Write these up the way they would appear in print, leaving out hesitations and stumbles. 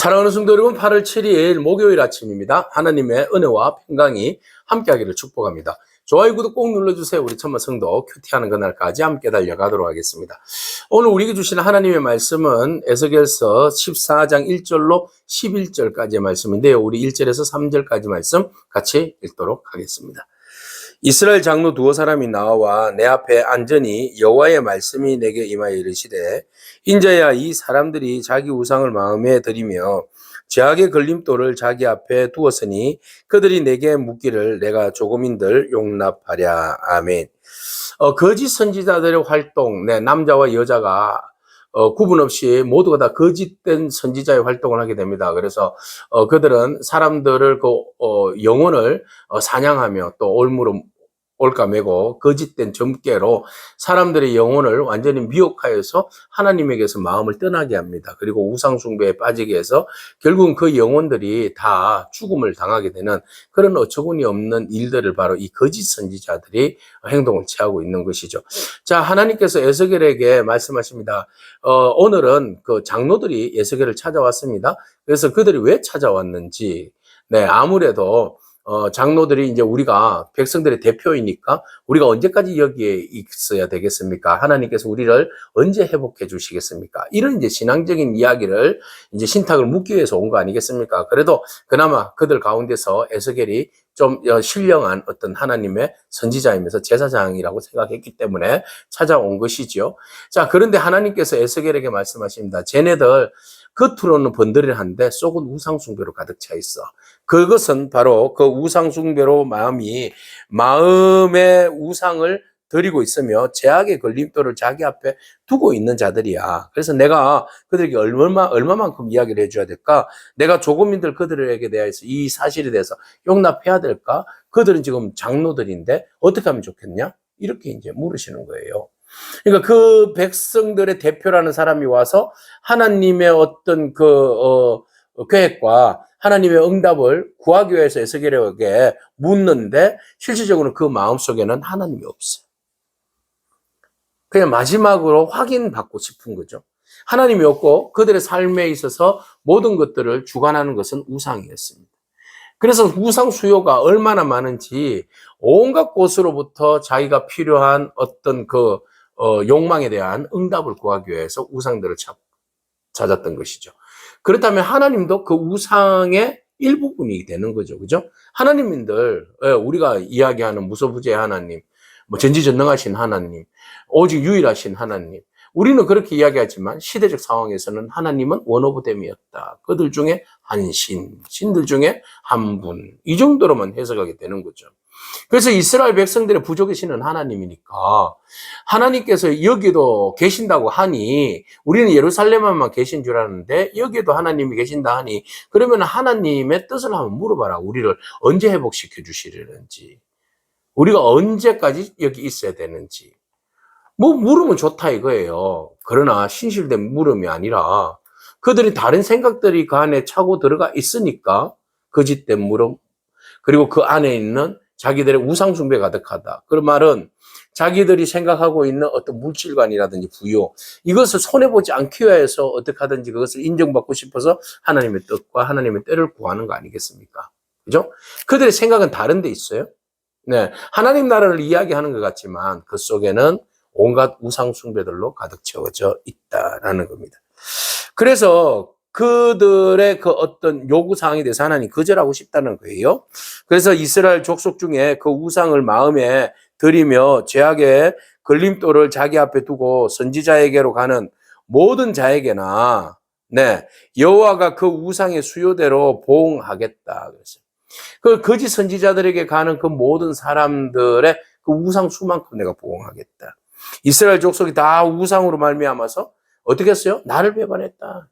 사랑하는 성도 여러분, 8월 7일 목요일 아침입니다. 하나님의 은혜와 평강이 함께하기를 축복합니다. 좋아요, 구독 꼭 눌러주세요. 우리 천만 성도 큐티하는 그날까지 함께 달려가도록 하겠습니다. 오늘 우리에게 주시는 하나님의 말씀은 에스겔서 14장 1절로 11절까지의 말씀인데요. 우리 1절에서 3절까지 말씀 같이 읽도록 하겠습니다. 이스라엘 장로 두어 사람이 나와 내 앞에 앉으니 여호와의 말씀이 내게 임하여 이르시되, 인자야, 이 사람들이 자기 우상을 마음에 들이며 죄악의 걸림돌을 자기 앞에 두었으니 그들이 내게 묻기를 내가 조금인들 용납하랴. 아멘. 거짓 선지자들의 활동, 남자와 여자가 구분 없이 모두가 다 거짓된 선지자의 활동을 하게 됩니다. 그래서 그들은 사람들을 영혼을 사냥하며 또 올까매고 거짓된 점괘로 사람들의 영혼을 완전히 미혹하여서 하나님에게서 마음을 떠나게 합니다. 그리고 우상 숭배에 빠지게 해서 결국은 그 영혼들이 다 죽음을 당하게 되는 그런 어처구니 없는 일들을 바로 이 거짓 선지자들이 행동을 취하고 있는 것이죠. 자, 하나님께서 에스겔에게 말씀하십니다. 오늘은 그 장로들이 에스겔을 찾아왔습니다. 그래서 그들이 왜 찾아왔는지, 아무래도 장로들이 이제 우리가 백성들의 대표이니까 우리가 언제까지 여기에 있어야 되겠습니까? 하나님께서 우리를 언제 회복해 주시겠습니까? 이런 이제 신앙적인 이야기를 이제 신탁을 묻기 위해서 온 거 아니겠습니까? 그래도 그나마 그들 가운데서 에스겔이 좀 신령한 어떤 하나님의 선지자이면서 제사장이라고 생각했기 때문에 찾아온 것이지요. 자, 그런데 하나님께서 에스겔에게 말씀하십니다. 쟤네들 겉으로는 번들이한데 속은 우상숭배로 가득 차 있어. 그것은 바로 그 우상숭배로 마음의 우상을 드리고 있으며 죄악의 걸림돌을 자기 앞에 두고 있는 자들이야. 그래서 내가 그들에게 얼마만큼 이야기를 해줘야 될까? 내가 조금인들 그들에게 대해서 이 사실에 대해서 용납해야 될까? 그들은 지금 장로들인데 어떻게 하면 좋겠냐? 이렇게 이제 물으시는 거예요. 그러니까 그 백성들의 대표라는 사람이 와서 하나님의 어떤 계획과 하나님의 응답을 구하기 위해서 에스겔에게 묻는데 실질적으로 그 마음속에는 하나님이 없어요. 그냥 마지막으로 확인받고 싶은 거죠. 하나님이 없고 그들의 삶에 있어서 모든 것들을 주관하는 것은 우상이었습니다. 그래서 우상 수요가 얼마나 많은지 온갖 곳으로부터 자기가 필요한 어떤 욕망에 대한 응답을 구하기 위해서 우상들을 찾았던 것이죠. 그렇다면 하나님도 그 우상의 일부분이 되는 거죠. 그죠? 하나님들, 우리가 이야기하는 무소부재 하나님, 전지전능하신 하나님, 오직 유일하신 하나님. 우리는 그렇게 이야기하지만 시대적 상황에서는 하나님은 원오브댐이었다. 그들 중에 한 신들 중에 한 분. 이 정도로만 해석하게 되는 거죠. 그래서 이스라엘 백성들의 부족이시는 하나님이니까 하나님께서 여기도 계신다고 하니 우리는 예루살렘에만 계신 줄 아는데 여기도 하나님이 계신다 하니 그러면 하나님의 뜻을 한번 물어봐라. 우리를 언제 회복시켜 주시려는지, 우리가 언제까지 여기 있어야 되는지. 물으면 좋다 이거예요. 그러나 신실된 물음이 아니라 그들이 다른 생각들이 그 안에 차고 들어가 있으니까 거짓된 물음, 그리고 그 안에 있는 자기들의 우상숭배 가득하다. 그 말은 자기들이 생각하고 있는 어떤 물질관이라든지 부요, 이것을 손해보지 않기 위해서 어떻게 하든지 그것을 인정받고 싶어서 하나님의 뜻과 하나님의 때를 구하는 거 아니겠습니까? 그죠? 그들의 생각은 다른 데 있어요. 하나님 나라를 이야기하는 것 같지만 그 속에는 온갖 우상숭배들로 가득 채워져 있다라는 겁니다. 그래서 그들의 그 어떤 요구사항에 대해서 하나님 거절하고 싶다는 거예요. 그래서 이스라엘 족속 중에 그 우상을 마음에 들이며 죄악의 걸림돌을 자기 앞에 두고 선지자에게로 가는 모든 자에게나 여호와가 그 우상의 수요대로 보응하겠다. 그래서 그 거짓 선지자들에게 가는 그 모든 사람들의 그 우상 수만큼 내가 보응하겠다. 이스라엘 족속이 다 우상으로 말미암아서 어떻게 했어요? 나를 배반했다.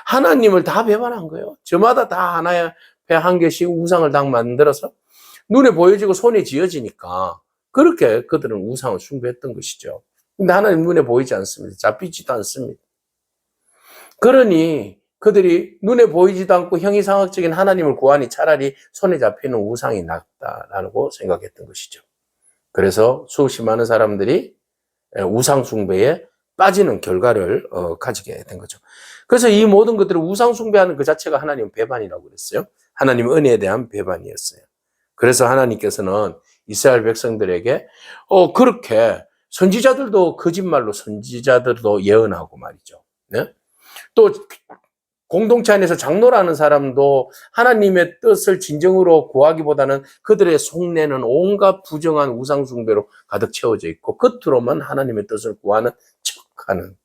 하나님을 다 배반한 거예요. 저마다 다 하나의 한 개씩 우상을 다 만들어서 눈에 보여지고 손에 쥐어지니까 그렇게 그들은 우상을 숭배했던 것이죠. 근데 하나님 눈에 보이지 않습니다. 잡히지도 않습니다. 그러니 그들이 눈에 보이지도 않고 형이상학적인 하나님을 구하니 차라리 손에 잡히는 우상이 낫다라고 생각했던 것이죠. 그래서 수없이 많은 사람들이 우상 숭배에 빠지는 결과를 가지게 된 거죠. 그래서 이 모든 것들을 우상 숭배하는 그 자체가 하나님 배반이라고 그랬어요. 하나님 은혜에 대한 배반이었어요. 그래서 하나님께서는 이스라엘 백성들에게 그렇게 선지자들도 거짓말로 선지자들도 예언하고 말이죠. 네? 또 공동체 안에서 장로라는 사람도 하나님의 뜻을 진정으로 구하기보다는 그들의 속내는 온갖 부정한 우상 숭배로 가득 채워져 있고 겉으로만 하나님의 뜻을 구하는 척하는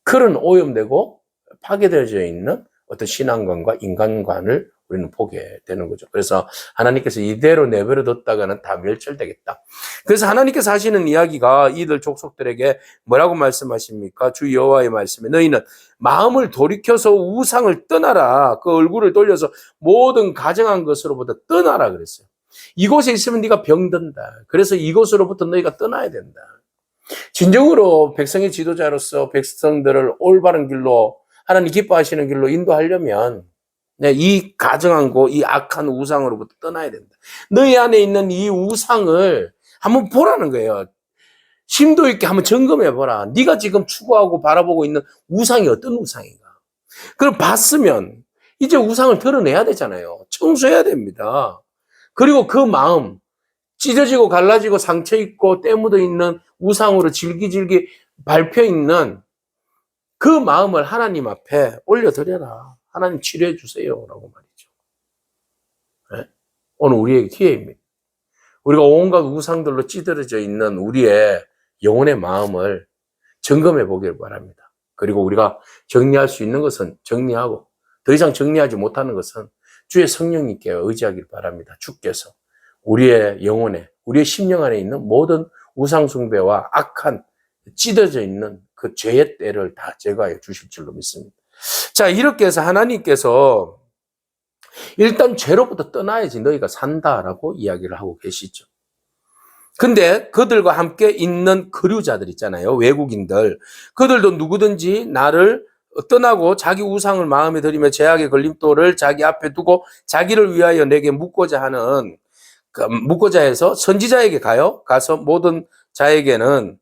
그런 오염되고 파괴되어져 있는 어떤 신앙관과 인간관을 우리는 보게 되는 거죠. 그래서 하나님께서 이대로 내버려 뒀다가는 다 멸절되겠다. 그래서 하나님께서 하시는 이야기가 이들 족속들에게 뭐라고 말씀하십니까? 주 여호와의 말씀에 너희는 마음을 돌이켜서 우상을 떠나라. 그 얼굴을 돌려서 모든 가정한 것으로부터 떠나라 그랬어요. 이곳에 있으면 네가 병든다. 그래서 이곳으로부터 너희가 떠나야 된다. 진정으로 백성의 지도자로서 백성들을 올바른 길로 하나님 기뻐하시는 길로 인도하려면 이 가증한 거, 이 악한 우상으로부터 떠나야 된다. 너희 안에 있는 이 우상을 한번 보라는 거예요. 심도 있게 한번 점검해 보라. 네가 지금 추구하고 바라보고 있는 우상이 어떤 우상인가. 그걸 봤으면 이제 우상을 드러내야 되잖아요. 청소해야 됩니다. 그리고 그 마음, 찢어지고 갈라지고 상처 있고 때 묻어 있는 우상으로 질기질기 밟혀 있는 그 마음을 하나님 앞에 올려드려라. 하나님 치료해 주세요. 라고 말이죠. 네? 오늘 우리에게 기회입니다. 우리가 온갖 우상들로 찌들어져 있는 우리의 영혼의 마음을 점검해 보길 바랍니다. 그리고 우리가 정리할 수 있는 것은 정리하고 더 이상 정리하지 못하는 것은 주의 성령님께 의지하길 바랍니다. 주께서 우리의 영혼에, 우리의 심령 안에 있는 모든 우상숭배와 악한 찢어져 있는 그 죄의 때를 다 제거하여 주실 줄로 믿습니다. 자, 이렇게 해서 하나님께서 일단 죄로부터 떠나야지 너희가 산다라고 이야기를 하고 계시죠. 근데 그들과 함께 있는 거류자들 있잖아요. 외국인들. 그들도 누구든지 나를 떠나고 자기 우상을 마음에 들이며 죄악의 걸림돌을 자기 앞에 두고 자기를 위하여 내게 묻고자 해서 선지자에게 가서 모든 자에게는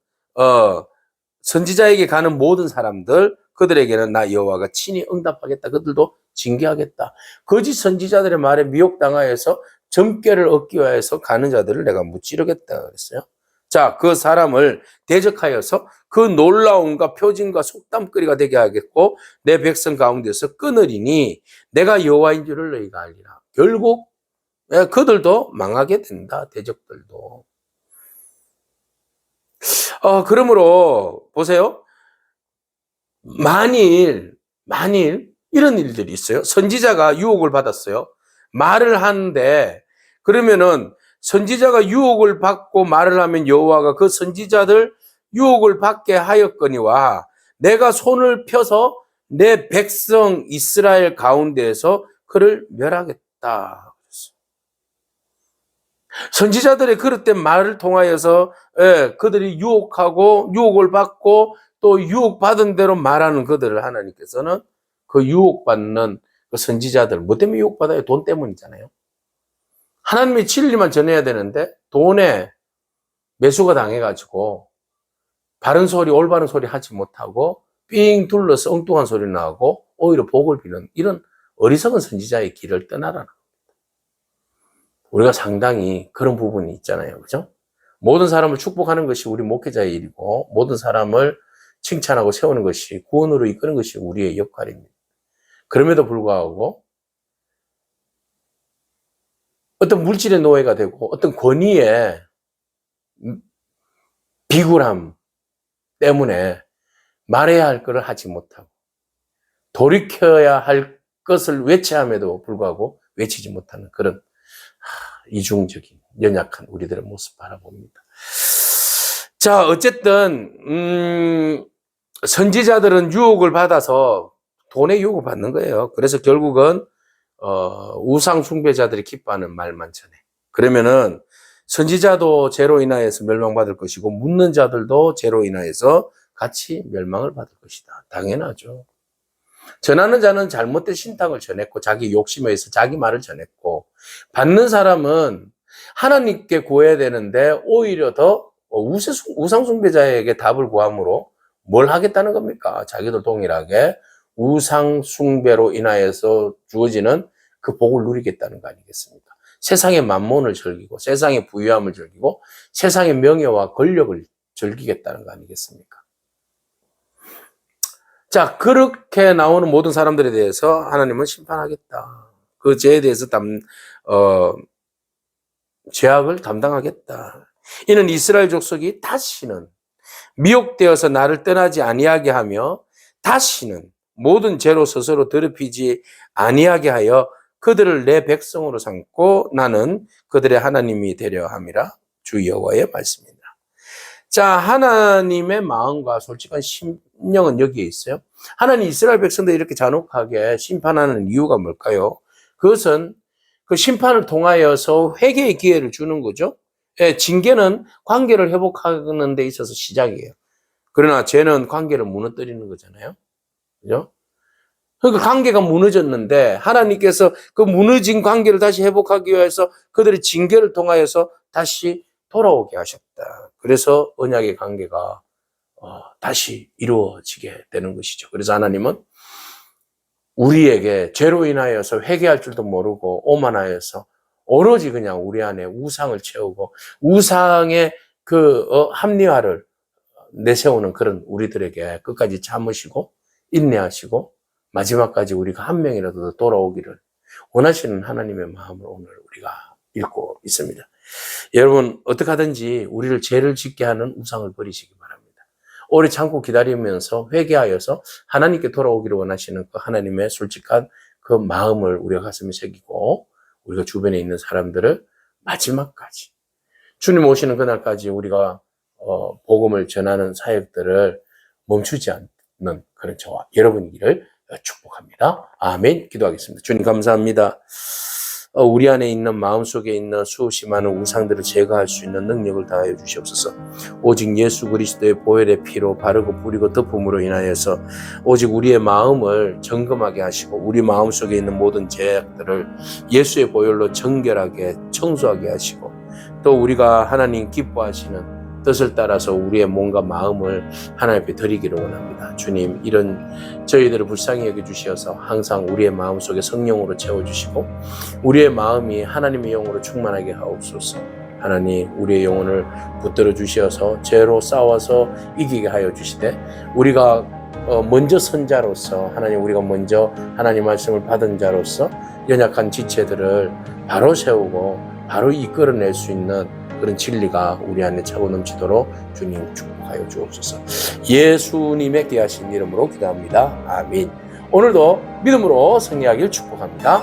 선지자에게 가는 모든 사람들 그들에게는 나 여호와가 친히 응답하겠다. 그들도 징계하겠다. 거짓 선지자들의 말에 미혹당하여서 점괘를 얻기 위해서 가는 자들을 내가 무찌르겠다 그랬어요. 자, 그 사람을 대적하여서 그 놀라움과 표징과 속담거리가 되게 하겠고 내 백성 가운데서 끊으리니 내가 여호와인 줄을 너희가 알리라. 결국 그들도 망하게 된다. 대적들도. 그러므로 보세요. 만일 이런 일들이 있어요. 선지자가 유혹을 받았어요. 말을 하는데 그러면은 선지자가 유혹을 받고 말을 하면 여호와가 그 선지자들 유혹을 받게 하였거니와 내가 손을 펴서 내 백성 이스라엘 가운데에서 그를 멸하겠다. 선지자들의 그릇된 말을 통하여서 그들이 유혹을 받고 또 유혹받은 대로 말하는 그들을 하나님께서는 그 유혹받는 그 선지자들, 뭐 때문에 유혹받아요? 돈 때문이잖아요. 하나님의 진리만 전해야 되는데 돈에 매수가 당해가지고 바른 소리, 올바른 소리 하지 못하고 삥 둘러서 엉뚱한 소리 나고 오히려 복을 비는 이런 어리석은 선지자의 길을 떠나라는 겁니다. 우리가 상당히 그런 부분이 있잖아요. 그죠? 모든 사람을 축복하는 것이 우리 목회자의 일이고 모든 사람을 칭찬하고 세우는 것이 구원으로 이끄는 것이 우리의 역할입니다. 그럼에도 불구하고 어떤 물질의 노예가 되고 어떤 권위의 비굴함 때문에 말해야 할 것을 하지 못하고 돌이켜야 할 것을 외치함에도 불구하고 외치지 못하는 그런 이중적인 연약한 우리들의 모습 바라봅니다. 자, 어쨌든 선지자들은 유혹을 받아서 돈에 유혹을 받는 거예요. 그래서 결국은 우상 숭배자들이 기뻐하는 말만 전해. 그러면은 선지자도 죄로 인하여서 멸망받을 것이고 묻는 자들도 죄로 인하여서 같이 멸망을 받을 것이다. 당연하죠. 전하는 자는 잘못된 신탁을 전했고 자기 욕심에 의해서 자기 말을 전했고 받는 사람은 하나님께 구해야 되는데 오히려 더 우상 숭배자에게 답을 구함으로 뭘 하겠다는 겁니까? 자기도 동일하게 우상 숭배로 인하여서 주어지는 그 복을 누리겠다는 거 아니겠습니까? 세상의 만몬을 즐기고 세상의 부유함을 즐기고 세상의 명예와 권력을 즐기겠다는 거 아니겠습니까? 자, 그렇게 나오는 모든 사람들에 대해서 하나님은 심판하겠다. 그 죄에 대해서 죄악을 담당하겠다. 이는 이스라엘 족속이 다시는 미혹되어서 나를 떠나지 아니하게 하며 다시는 모든 죄로 스스로 더럽히지 아니하게 하여 그들을 내 백성으로 삼고 나는 그들의 하나님이 되려 함이라. 주 여호와의 말씀입니다. 자, 하나님의 마음과 솔직한 심령은 여기에 있어요. 하나님 이스라엘 백성들 이렇게 잔혹하게 심판하는 이유가 뭘까요? 그것은 그 심판을 통하여서 회개의 기회를 주는 거죠. 예, 징계는 관계를 회복하는 데 있어서 시작이에요. 그러나 죄는 관계를 무너뜨리는 거잖아요. 그죠? 그러니까 관계가 무너졌는데 하나님께서 그 무너진 관계를 다시 회복하기 위해서 그들의 징계를 통하여서 다시 돌아오게 하셨다. 그래서 언약의 관계가 다시 이루어지게 되는 것이죠. 그래서 하나님은 우리에게 죄로 인하여서 회개할 줄도 모르고 오만하여서 오로지 그냥 우리 안에 우상을 채우고 우상의 그 합리화를 내세우는 그런 우리들에게 끝까지 참으시고 인내하시고 마지막까지 우리가 한 명이라도 돌아오기를 원하시는 하나님의 마음을 오늘 우리가 읽고 있습니다. 여러분 어떻게 하든지 우리를 죄를 짓게 하는 우상을 버리시기 바랍니다. 오래 참고 기다리면서 회개하여서 하나님께 돌아오기를 원하시는 그 하나님의 솔직한 그 마음을 우리가 가슴에 새기고 우리가 주변에 있는 사람들을 마지막까지 주님 오시는 그날까지 우리가 복음을 전하는 사역들을 멈추지 않는 그런 저와 여러분이기를 축복합니다. 아멘. 기도하겠습니다. 주님 감사합니다. 우리 안에 있는 마음속에 있는 수없이 많은 우상들을 제거할 수 있는 능력을 다하여 주시옵소서. 오직 예수 그리스도의 보혈의 피로 바르고 뿌리고 덮음으로 인하여서 오직 우리의 마음을 점검하게 하시고 우리 마음속에 있는 모든 죄악들을 예수의 보혈로 정결하게 청소하게 하시고 또 우리가 하나님 기뻐하시는 뜻을 따라서 우리의 몸과 마음을 하나님 앞에 드리기를 원합니다. 주님, 이런 저희들을 불쌍히 여겨주셔서 항상 우리의 마음속에 성령으로 채워주시고 우리의 마음이 하나님의 영으로 충만하게 하옵소서. 하나님, 우리의 영혼을 붙들어 주셔서 죄로 싸워서 이기게 하여 주시되 우리가 먼저 선 자로서 하나님 우리가 먼저 하나님 말씀을 받은 자로서 연약한 지체들을 바로 세우고 바로 이끌어낼 수 있는 그런 진리가 우리 안에 차고 넘치도록 주님 축복하여 주옵소서. 예수님의 귀하신 이름으로 기도합니다. 아멘. 오늘도 믿음으로 승리하길 축복합니다.